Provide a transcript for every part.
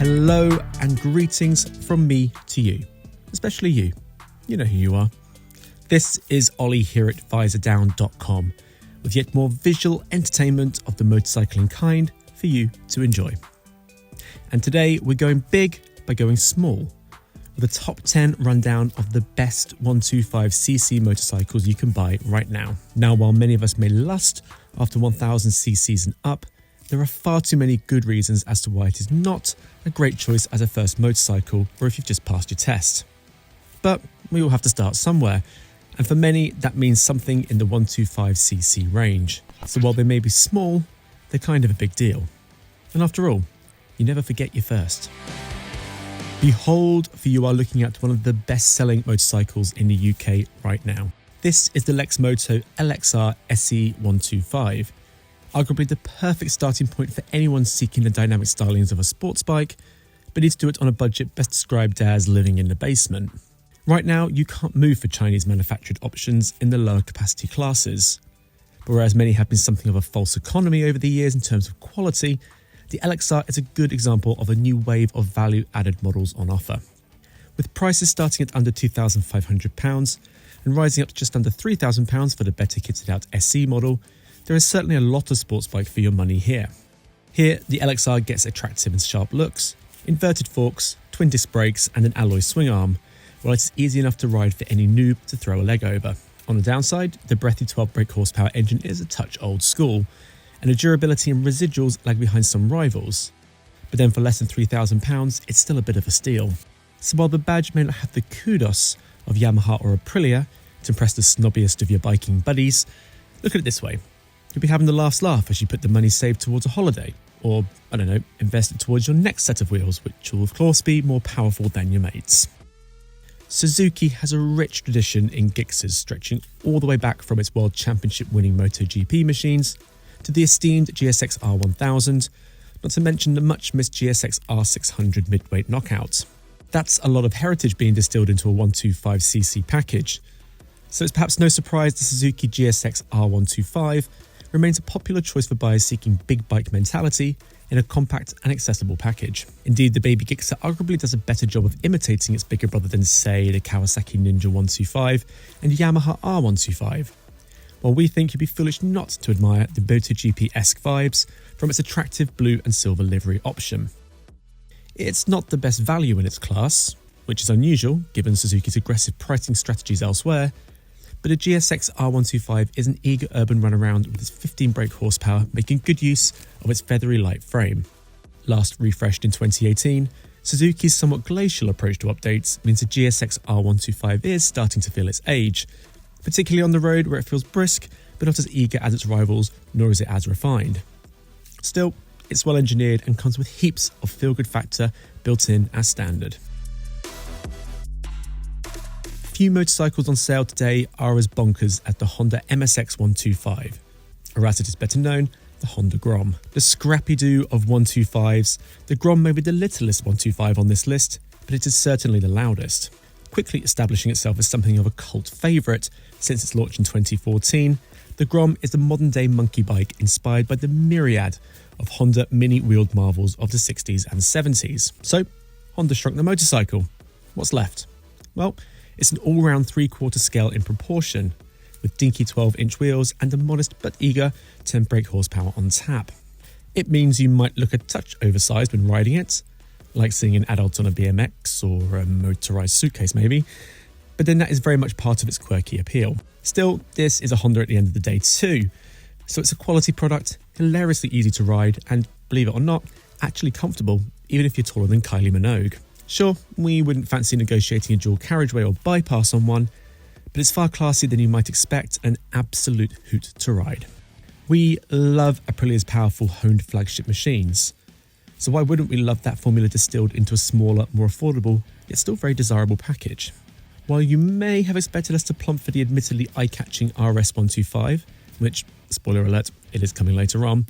Hello and greetings from me to you, especially you. You know who you are. This is Ollie here at Visordown.com with yet more visual entertainment of the motorcycling kind for you to enjoy. And today we're going big by going small with a top 10 rundown of the best 125cc motorcycles you can buy right now. Now, while many of us may lust after 1000cc's and up, there are far too many good reasons as to why it is not a great choice as a first motorcycle or if you've just passed your test. But we all have to start somewhere, and for many that means something in the 125cc range. So while they may be small, they're kind of a big deal. And after all, you never forget your first. Behold, for you are looking at one of the best-selling motorcycles in the UK right now. This is the Lexmoto LXR SE 125. Arguably the perfect starting point for anyone seeking the dynamic stylings of a sports bike, but needs to do it on a budget best described as living in the basement. Right now, you can't move for Chinese manufactured options in the lower capacity classes. But whereas many have been something of a false economy over the years in terms of quality, the LXR is a good example of a new wave of value-added models on offer. With prices starting at under £2,500 and rising up to just under £3,000 for the better kitted out SE model, there is certainly a lot of sports bike for your money here. Here, the LXR gets attractive and sharp looks, inverted forks, twin disc brakes and an alloy swing arm, while it is easy enough to ride for any noob to throw a leg over. On the downside, the breathy 12 brake horsepower engine is a touch old school, and the durability and residuals lag behind some rivals. But then for less than £3,000, it's still a bit of a steal. So while the badge may not have the kudos of Yamaha or Aprilia to impress the snobbiest of your biking buddies, look at it this way. You'll be having the last laugh as you put the money saved towards a holiday, or, I don't know, invest it towards your next set of wheels, which will of course be more powerful than your mates. Suzuki has a rich tradition in Gixxers, stretching all the way back from its World Championship winning MotoGP machines to the esteemed GSX-R1000, not to mention the much missed GSX-R 600 midweight knockout. That's a lot of heritage being distilled into a 125cc package. So it's perhaps no surprise the Suzuki GSX-R125 remains a popular choice for buyers seeking big bike mentality in a compact and accessible package. Indeed, the baby Gixxer arguably does a better job of imitating its bigger brother than, say, the Kawasaki Ninja 125 and Yamaha R125. While we think you'd be foolish not to admire the MotoGP-esque vibes from its attractive blue and silver livery option. It's not the best value in its class, which is unusual given Suzuki's aggressive pricing strategies elsewhere, but a GSX-R125 is an eager urban runaround with its 15 brake horsepower, making good use of its feathery light frame. Last refreshed in 2018, Suzuki's somewhat glacial approach to updates means the GSX-R125 is starting to feel its age, particularly on the road where it feels brisk but not as eager as its rivals, nor is it as refined. Still, it's well engineered and comes with heaps of feel-good factor built in as standard. Few motorcycles on sale today are as bonkers as the Honda MSX125, or as it is better known, the Honda Grom. The scrappy-doo of 125s, the Grom may be the littlest 125 on this list, but it is certainly the loudest. Quickly establishing itself as something of a cult favourite since its launch in 2014, the Grom is the modern-day monkey bike inspired by the myriad of Honda mini-wheeled marvels of the 60s and 70s. So, Honda shrunk the motorcycle. What's left? Well, it's an all-round 3/4 scale in proportion, with dinky 12-inch wheels and a modest but eager 10 brake horsepower on tap. It means you might look a touch oversized when riding it, like seeing an adult on a BMX or a motorized suitcase maybe, but then that is very much part of its quirky appeal. Still, this is a Honda at the end of the day too, so it's a quality product, hilariously easy to ride and, believe it or not, actually comfortable even if you're taller than Kylie Minogue. Sure, we wouldn't fancy negotiating a dual carriageway or bypass on one, but it's far classier than you might expect and an absolute hoot to ride. We love Aprilia's powerful honed flagship machines, so why wouldn't we love that formula distilled into a smaller, more affordable, yet still very desirable package? While you may have expected us to plump for the admittedly eye-catching RS 125, which, spoiler alert, it is coming later on,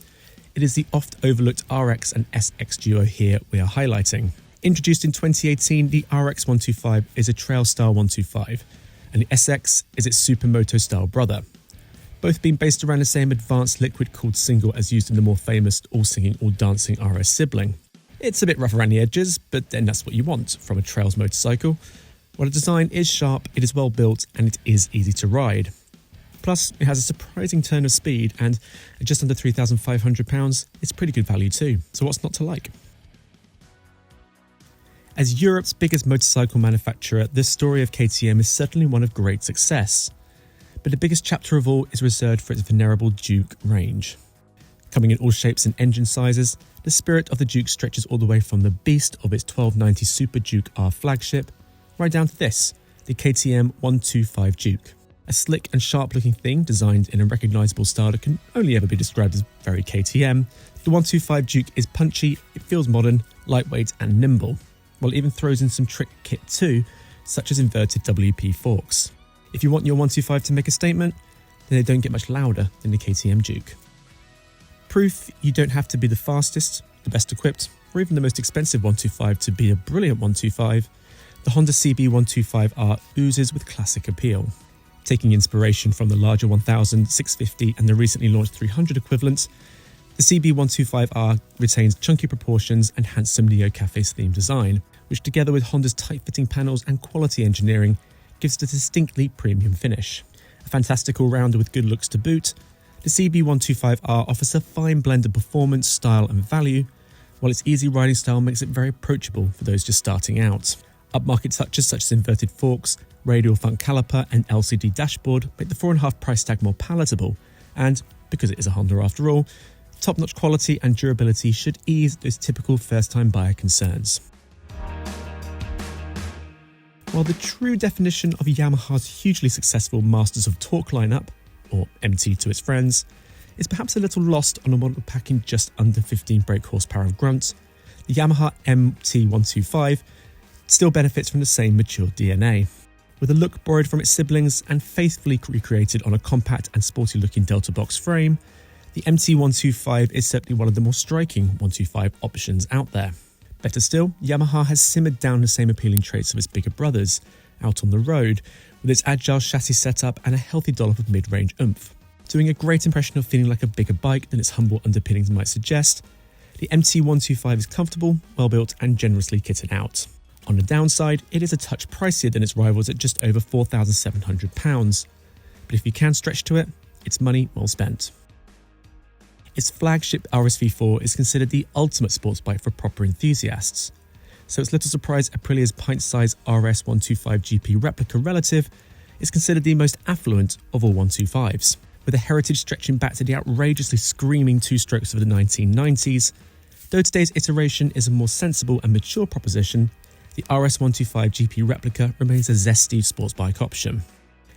it is the oft-overlooked RX and SX duo here we are highlighting. Introduced in 2018, the RX 125 is a trail-style 125, and the SX is its supermoto-style brother. both being based around the same advanced liquid-cooled single as used in the more famous all-singing, all-dancing RS sibling. It's a bit rough around the edges, but then that's what you want from a trails motorcycle. While the design is sharp, it is well built and it is easy to ride. Plus, it has a surprising turn of speed, and at just under £3,500, it's pretty good value too, so what's not to like? As Europe's biggest motorcycle manufacturer, the story of KTM is certainly one of great success. But the biggest chapter of all is reserved for its venerable Duke range. Coming in all shapes and engine sizes, the spirit of the Duke stretches all the way from the beast of its 1290 Super Duke R flagship, right down to this, the KTM 125 Duke. A slick and sharp looking thing designed in a recognisable style that can only ever be described as very KTM, the 125 Duke is punchy, it feels modern, lightweight and nimble, while it even throws in some trick kit too, such as inverted WP forks. If you want your 125 to make a statement, then they don't get much louder than the KTM Duke. Proof you don't have to be the fastest, the best equipped, or even the most expensive 125 to be a brilliant 125, the Honda CB125R oozes with classic appeal. Taking inspiration from the larger 1000, 650 and the recently launched 300 equivalent, the CB125R retains chunky proportions and handsome Neo Cafes themed design, which together with Honda's tight-fitting panels and quality engineering gives it a distinctly premium finish. A fantastic all-rounder with good looks to boot, the CB125R offers a fine blend of performance, style and value, while its easy riding style makes it very approachable for those just starting out. Upmarket touches such as inverted forks, radial front caliper and LCD dashboard make the 4.5 price tag more palatable, and, because it is a Honda after all, top-notch quality and durability should ease those typical first-time buyer concerns. While the true definition of Yamaha's hugely successful Masters of Torque lineup, or MT to its friends, is perhaps a little lost on a model packing just under 15 brake horsepower of grunt, the Yamaha MT-125 still benefits from the same mature DNA. With a look borrowed from its siblings and faithfully recreated on a compact and sporty looking Delta box frame, the MT-125 is certainly one of the more striking 125 options out there. Better still, Yamaha has simmered down the same appealing traits of its bigger brothers out on the road, with its agile chassis setup and a healthy dollop of mid-range oomph. Doing a great impression of feeling like a bigger bike than its humble underpinnings might suggest, the MT-125 is comfortable, well-built and generously kitted out. On the downside, it is a touch pricier than its rivals at just over £4,700, but if you can stretch to it, it's money well spent. Its flagship RSV4 is considered the ultimate sports bike for proper enthusiasts, so it's little surprise Aprilia's pint-sized RS125 GP Replica relative is considered the most affluent of all 125s, with a heritage stretching back to the outrageously screaming two-strokes of the 1990s. Though today's iteration is a more sensible and mature proposition, the RS125 GP Replica remains a zesty sports bike option.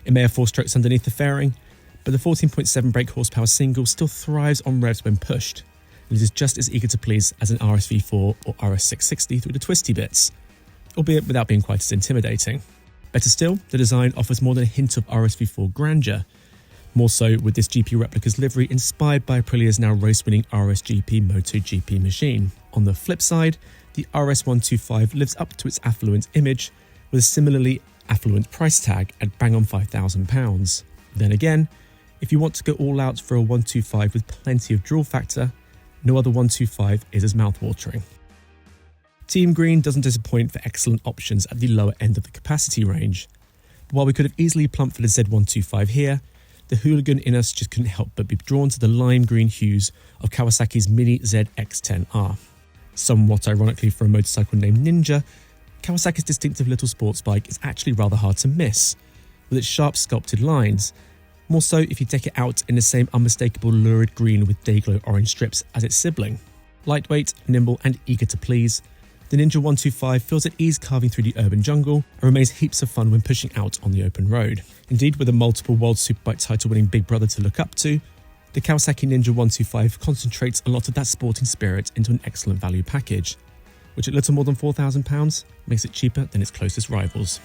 It may have 4 strokes underneath the fairing, but the 14.7 brake horsepower single still thrives on revs when pushed, and it is just as eager to please as an RSV4 or RS660 through the twisty bits, albeit without being quite as intimidating. Better still, the design offers more than a hint of RSV4 grandeur, more so with this GP Replica's livery inspired by Aprilia's now race-winning RSGP MotoGP machine. On the flip side, the RS125 lives up to its affluent image with a similarly affluent price tag at bang on £5,000. Then again, if you want to go all out for a 125 with plenty of draw factor, no other 125 is as mouthwatering. Team Green doesn't disappoint for excellent options at the lower end of the capacity range. But while we could have easily plumped for the Z125 here, the hooligan in us just couldn't help but be drawn to the lime green hues of Kawasaki's Mini ZX-10R. Somewhat ironically for a motorcycle named Ninja, Kawasaki's distinctive little sports bike is actually rather hard to miss, with its sharp sculpted lines, more so if you deck it out in the same unmistakable lurid green with dayglow orange strips as its sibling. Lightweight, nimble and eager to please, the Ninja 125 feels at ease carving through the urban jungle and remains heaps of fun when pushing out on the open road. Indeed, with a multiple World Superbike title winning big brother to look up to, the Kawasaki Ninja 125 concentrates a lot of that sporting spirit into an excellent value package, which at little more than £4,000 makes it cheaper than its closest rivals.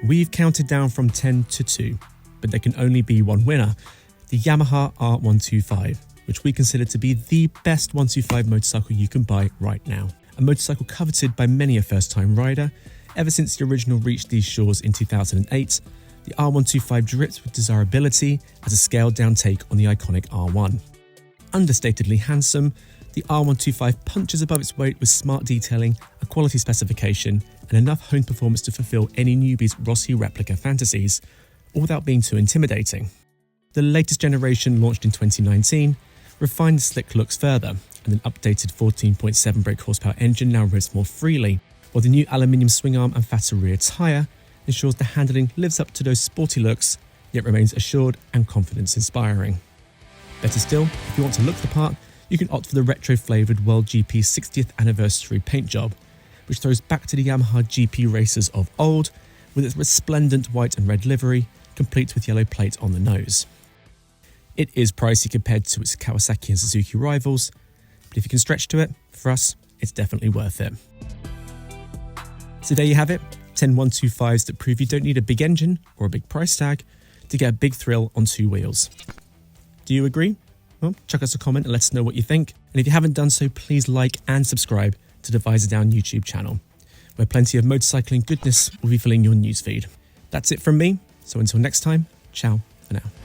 We've counted down from 10 to 2, but there can only be one winner, the Yamaha R125, which we consider to be the best 125 motorcycle you can buy right now. A motorcycle coveted by many a first-time rider. Ever since the original reached these shores in 2008, the R125 drips with desirability as a scaled-down take on the iconic R1. Understatedly handsome, The R125 punches above its weight with smart detailing, a quality specification, and enough honed performance to fulfill any newbie's Rossi replica fantasies, all without being too intimidating. The latest generation, launched in 2019, refined the slick looks further, and an updated 14.7 brake horsepower engine now rides more freely, while the new aluminium swing arm and fatter rear tyre ensures the handling lives up to those sporty looks, yet remains assured and confidence-inspiring. Better still, if you want to look the part, you can opt for the retro-flavoured World GP 60th anniversary paint job, which throws back to the Yamaha GP racers of old, with its resplendent white and red livery, complete with yellow plate on the nose. It is pricey compared to its Kawasaki and Suzuki rivals, but if you can stretch to it, for us, it's definitely worth it. So there you have it, 10 125s that prove you don't need a big engine or a big price tag to get a big thrill on two wheels. Do you agree? Well, chuck us a comment and let us know what you think. And if you haven't done so, please like and subscribe to the Visordown YouTube channel, where plenty of motorcycling goodness will be filling your newsfeed. That's it from me, so until next time, ciao for now.